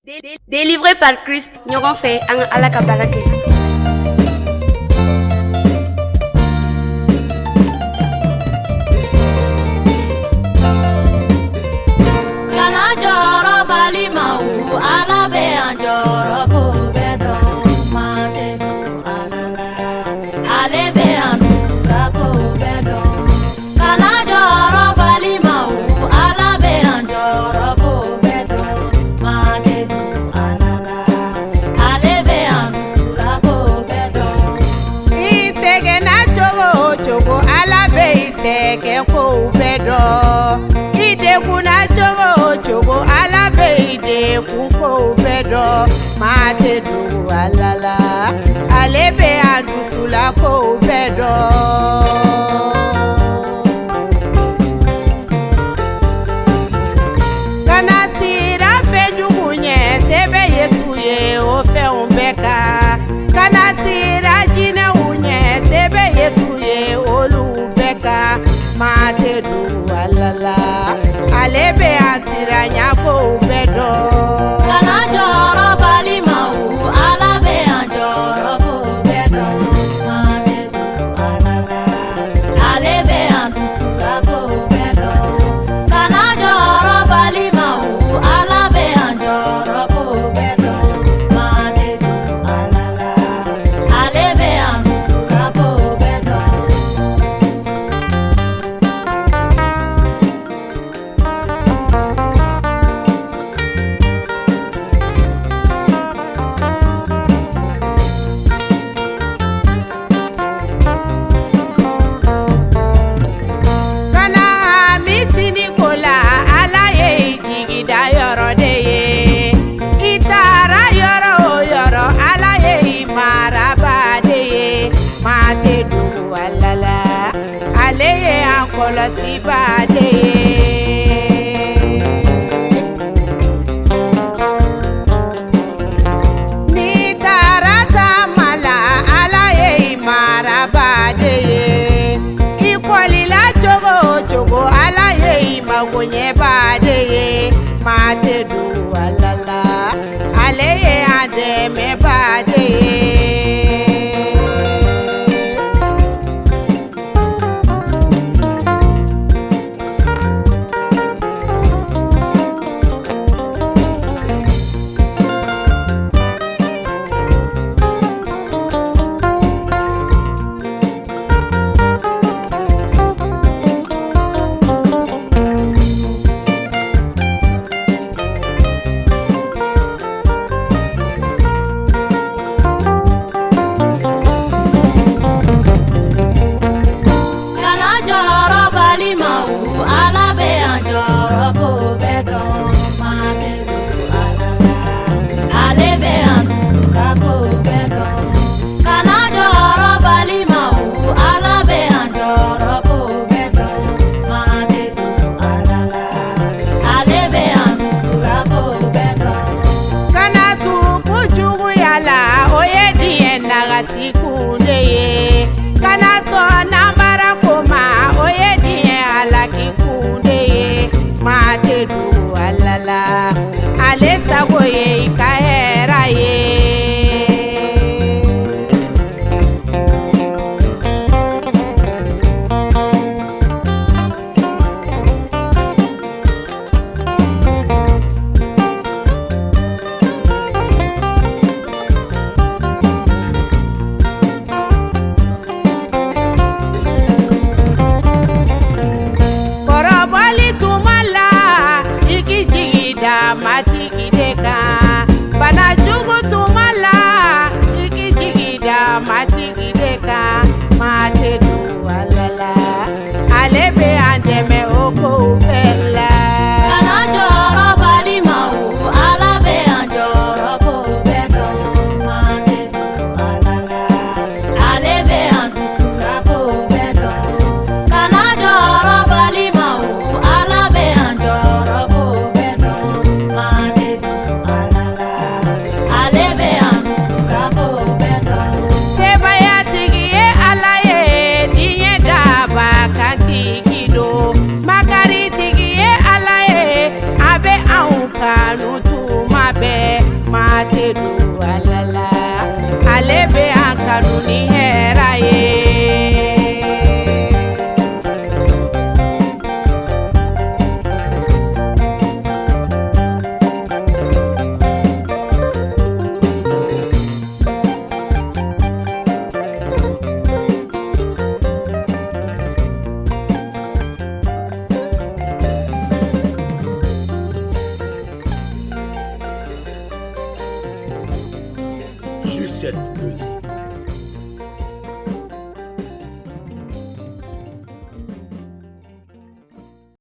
Délivré par Christ, ɲɔgɔn fɛ an ka Ala ka baara kɛ. Kana jɔrɔ balimaw, Ala bɛ an jɔrɔ ko bɛɛ dɔn. Maa tɛ don Ala la, ale bɛ an dusula ko bɛɛ dɔn. Kana jɔrɔ balimaw, Ala bɛ an jɔrɔ ko bɛɛ dɔn. Maa tɛ don Ala la, ale bɛ an dusula ko bɛɛ dɔn. I sɛgɛnna cogo o cogo Ala bɛ I sɛgɛn ko bɛɛ dɔn. I degunna cogo o cogo Ala bɛ I degun ko bɛɛ dɔn. Maa tɛ dogo Ala la, ale bɛ an dusula ko bɛɛ dɔn. Kana sira fɛnjugu ɲɛ, se bɛ Yesu ye o fɛnw bɛɛ kan. Kana sira jinɛw ɲɛ, se bɛ Yesu ye olu bɛɛ kan. Maa tɛ dogo Ala la, ale bɛ an sira ɲɛkow bɛɛ dɔn. Kana jɔrɔ balimaw, Ala bɛ an jɔrɔ ko bɛɛ dɔn. Maa tɛ don Ala la, ale bɛ an dusula ko bɛɛ dɔn. Kana jɔrɔ balimaw, Ala bɛ an jɔrɔ ko bɛɛ dɔn. Maa tɛ don Ala la, ale bɛ an dusula ko bɛɛ dɔn. Kana misini ko la, Ala ye I jigida yɔrɔ de ye. I taara yɔrɔ o yɔrɔ, Ala ye I maraba de ye. Maa tɛ dogo Ala la, ale ye an kɔlɔsiba de ye. N'i taara taama la, Ala ye I maraba de ye. I kɔlila cogo o cogo Ala ye I magoɲɛba de ye. Maa tɛ dogo Ala la, ale ye an dɛmɛba de ye. Q7 Music.